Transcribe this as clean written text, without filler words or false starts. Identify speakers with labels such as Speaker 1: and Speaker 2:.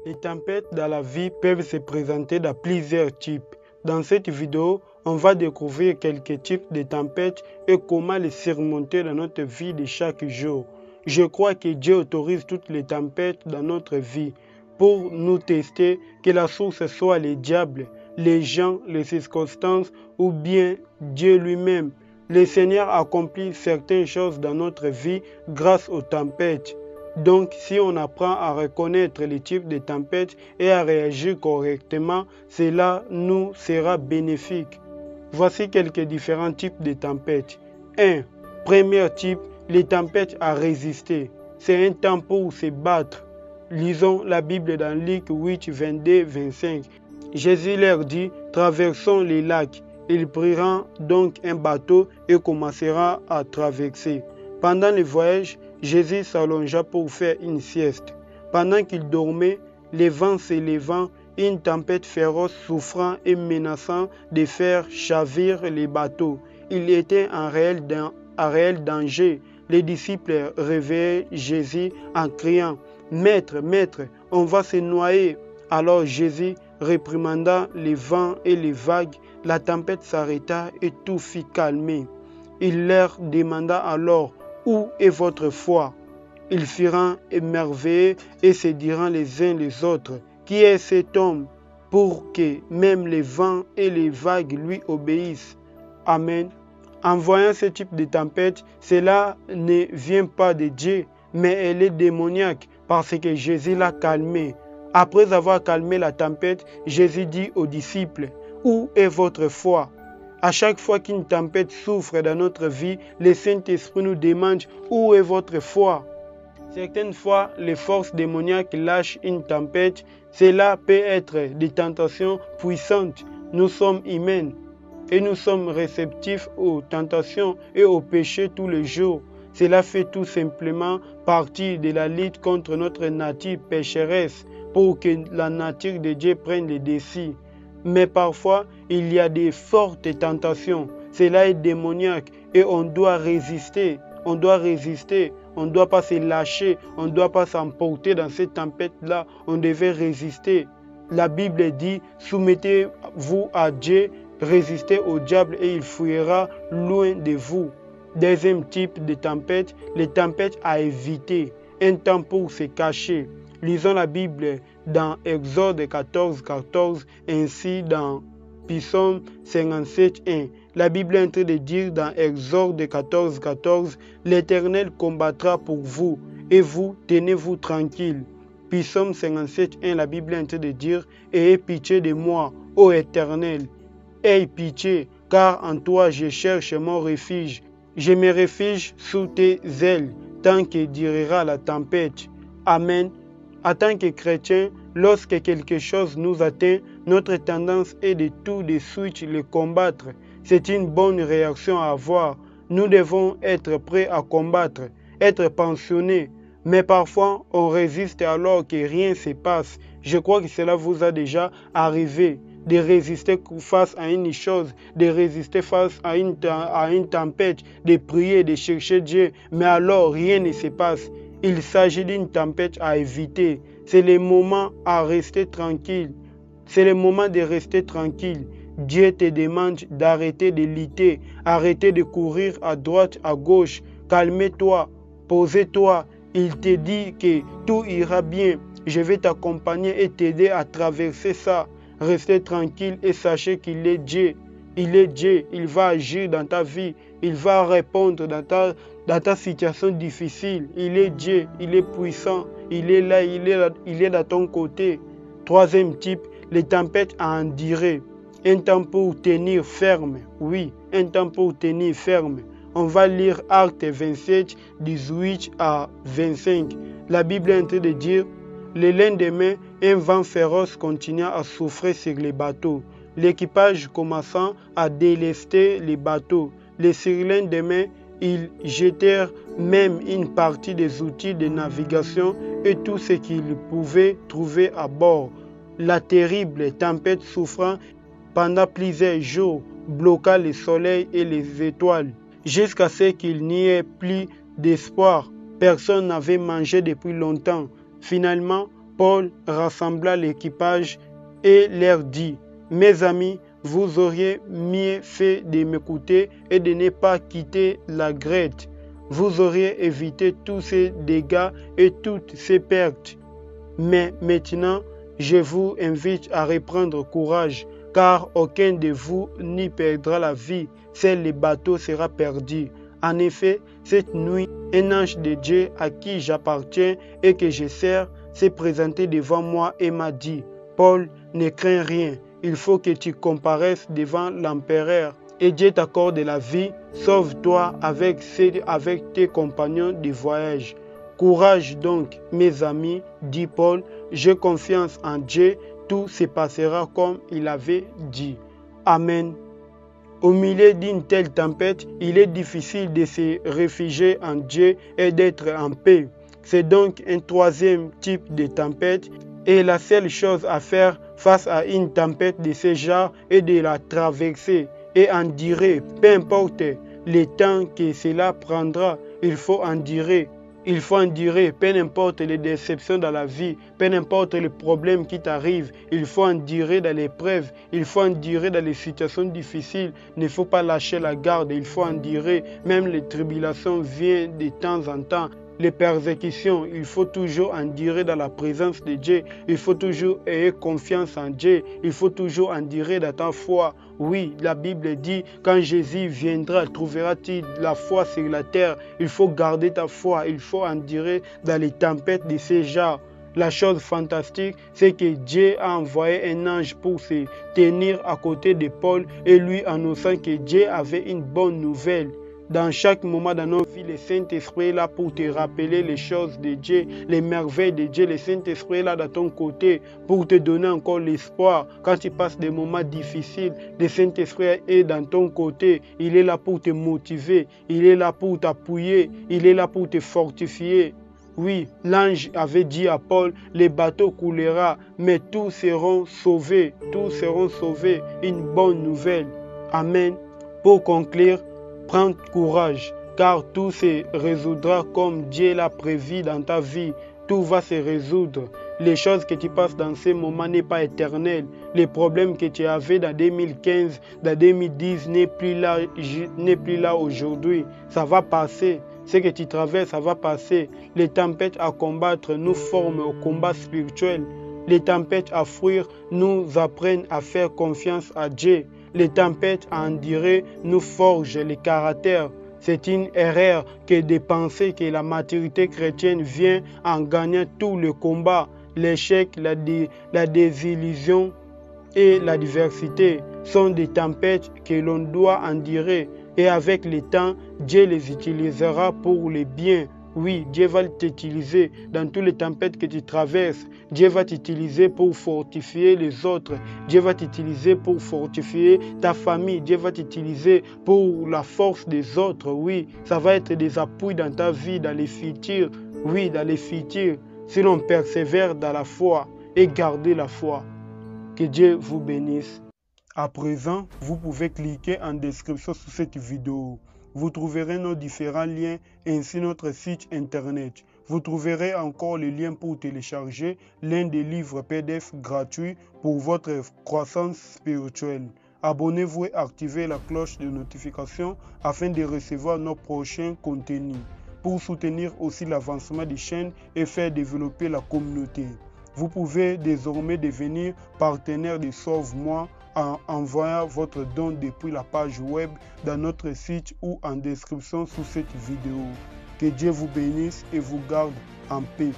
Speaker 1: Les tempêtes dans la vie peuvent se présenter dans plusieurs types. Dans cette vidéo, on va découvrir quelques types de tempêtes et comment les surmonter dans notre vie de chaque jour. Je crois que Dieu autorise toutes les tempêtes dans notre vie pour nous tester, que la source soit le diable, les gens, les circonstances ou bien Dieu lui-même. Le Seigneur accomplit certaines choses dans notre vie grâce aux tempêtes. Donc, si on apprend à reconnaître les types de tempêtes et à réagir correctement, cela nous sera bénéfique. Voici quelques différents types de tempêtes. 1. Premier type, les tempêtes à résister. C'est un temps pour se battre. Lisons la Bible dans Luc 8, 22-25. Jésus leur dit, traversons les lacs. Ils priront donc un bateau et commenceront à traverser. Pendant le voyage, Jésus s'allongea pour faire une sieste. Pendant qu'il dormait, les vents s'élevant, une tempête féroce souffrant et menaçant de faire chavir les bateaux. Il était en réel danger. Les disciples réveillaient Jésus en criant « Maître, Maître, on va se noyer !» Alors Jésus réprimanda les vents et les vagues. La tempête s'arrêta et tout fut calmé. Il leur demanda alors « Où est votre foi ?» Ils furent émerveillés et se dirent les uns les autres « Qui est cet homme pour que même les vents et les vagues lui obéissent ?» Amen. En voyant ce type de tempête, cela ne vient pas de Dieu, mais elle est démoniaque parce que Jésus l'a calmée. Après avoir calmé la tempête, Jésus dit aux disciples « Où est votre foi ?» À chaque fois qu'une tempête souffre dans notre vie, le Saint-Esprit nous demande « Où est votre foi ?» Certaines fois, les forces démoniaques lâchent une tempête. Cela peut être des tentations puissantes. Nous sommes humains et nous sommes réceptifs aux tentations et aux péchés tous les jours. Cela fait tout simplement partie de la lutte contre notre nature pécheresse pour que la nature de Dieu prenne le dessus. Mais parfois, il y a des fortes tentations. Cela est démoniaque et on doit résister. On doit résister. On ne doit pas se lâcher. On ne doit pas s'emporter dans cette tempête-là. On devait résister. La Bible dit, soumettez-vous à Dieu, résistez au diable et il fuira loin de vous. Deuxième type de tempête, les tempêtes à éviter. Un temps pour se cacher. Lisons la Bible dans Exode 14, 14, ainsi dans Psaume 57, 1. La Bible est en train de dire dans Exode 14, 14, « L'Éternel combattra pour vous, et vous, tenez-vous tranquille. » Psaume 57, 1, la Bible est en train de dire, « Ayez pitié de moi, ô Éternel. Aie pitié, car en toi je cherche mon refuge. Je me réfugie sous tes ailes, tant que durera la tempête. » Amen. En tant que chrétien, lorsque quelque chose nous atteint, notre tendance est de tout de suite le combattre. C'est une bonne réaction à avoir. Nous devons être prêts à combattre, être pensionnés. Mais parfois, on résiste alors que rien ne se passe. Je crois que cela vous a déjà arrivé, de résister face à une chose, de résister face à une tempête, de prier, de chercher Dieu. Mais alors, rien ne se passe. Il s'agit d'une tempête à éviter. C'est le moment à rester tranquille. C'est le moment de rester tranquille. Dieu te demande d'arrêter de lutter, arrêter de courir à droite, à gauche. Calme-toi, pose-toi. Il te dit que tout ira bien. Je vais t'accompagner et t'aider à traverser ça. Restez tranquille et sachez qu'il est Dieu. Il est Dieu. Il va agir dans ta vie. Il va répondre dans ta situation difficile. Il est Dieu. Il est puissant. Il est là. Il est dans ton côté. Troisième type, les tempêtes à endurer. Un temps pour tenir ferme. Oui, un temps pour tenir ferme. On va lire Actes 27, 18 à 25. La Bible est en train de dire, le lendemain, un vent féroce continua à souffler sur les bateaux. L'équipage commençant à délester les bateaux. Le surlendemain, ils jetèrent même une partie des outils de navigation et tout ce qu'ils pouvaient trouver à bord. La terrible tempête souffrant pendant plusieurs jours bloqua le soleil et les étoiles, jusqu'à ce qu'il n'y ait plus d'espoir. Personne n'avait mangé depuis longtemps. Finalement, Paul rassembla l'équipage et leur dit, « Mes amis, vous auriez mieux fait de m'écouter et de ne pas quitter la Grèce. Vous auriez évité tous ces dégâts et toutes ces pertes. Mais maintenant, je vous invite à reprendre courage, car aucun de vous n'y perdra la vie, seul le bateau sera perdu. En effet, cette nuit, un ange de Dieu à qui j'appartiens et que je sers s'est présenté devant moi et m'a dit, « Paul, ne crains rien, il faut que tu comparaisses devant l'empereur et Dieu t'accorde la vie, sauve-toi avec tes compagnons de voyage. » Courage donc, mes amis, dit Paul, j'ai confiance en Dieu, tout se passera comme il avait dit. Amen. Au milieu d'une telle tempête, il est difficile de se réfugier en Dieu et d'être en paix. C'est donc un troisième type de tempête et la seule chose à faire face à une tempête de ce genre est de la traverser et endurer, peu importe le temps que cela prendra, il faut endurer. Il faut endurer, peu importe les déceptions dans la vie, peu importe les problèmes qui t'arrivent, il faut endurer dans l'épreuve, il faut endurer dans les situations difficiles, il ne faut pas lâcher la garde, il faut endurer, même les tribulations viennent de temps en temps. Les persécutions, il faut toujours endurer dans la présence de Dieu. Il faut toujours ayer confiance en Dieu. Il faut toujours endurer dans ta foi. Oui, la Bible dit, quand Jésus viendra, trouvera-t-il la foi sur la terre? Il faut garder ta foi. Il faut endurer dans les tempêtes de ces genres. La chose fantastique, c'est que Dieu a envoyé un ange pour se tenir à côté de Paul et lui annonçant que Dieu avait une bonne nouvelle. Dans chaque moment dans nos vies, le Saint-Esprit est là pour te rappeler les choses de Dieu, les merveilles de Dieu. Le Saint-Esprit est là de ton côté pour te donner encore l'espoir. Quand tu passes des moments difficiles, le Saint-Esprit est dans ton côté. Il est là pour te motiver, il est là pour t'appuyer, il est là pour te fortifier. Oui, l'ange avait dit à Paul, les bateaux coulera, mais tous seront sauvés. Tous seront sauvés. Une bonne nouvelle. Amen. Pour conclure, prends courage, car tout se résoudra comme Dieu l'a prévu dans ta vie. Tout va se résoudre. Les choses que tu passes dans ces moments n'est pas éternel. Les problèmes que tu avais dans 2015, dans 2010 n'est plus là aujourd'hui. Ça va passer. Ce que tu traverses, ça va passer. Les tempêtes à combattre nous forment au combat spirituel. Les tempêtes à fuir nous apprennent à faire confiance à Dieu. Les tempêtes à endurer nous forgent le caractère. C'est une erreur que de penser que la maturité chrétienne vient en gagnant tout le combat. L'échec, la désillusion et la diversité sont des tempêtes que l'on doit endurer. Et avec le temps, Dieu les utilisera pour le bien. Oui, Dieu va t'utiliser dans toutes les tempêtes que tu traverses. Dieu va t'utiliser pour fortifier les autres. Dieu va t'utiliser pour fortifier ta famille. Dieu va t'utiliser pour la force des autres. Oui, ça va être des appuis dans ta vie, dans les futurs. Oui, dans les futurs. Si l'on persévère dans la foi et garder la foi. Que Dieu vous bénisse. À présent, vous pouvez cliquer en description sous cette vidéo. Vous trouverez nos différents liens ainsi notre site internet. Vous trouverez encore le lien pour télécharger l'un des livres PDF gratuits pour votre croissance spirituelle. Abonnez-vous et activez la cloche de notification afin de recevoir nos prochains contenus. Pour soutenir aussi l'avancement des chaînes et faire développer la communauté. Vous pouvez désormais devenir partenaire de Sauve-moi en envoyant votre don depuis la page web dans notre site ou en description sous cette vidéo. Que Dieu vous bénisse et vous garde en paix.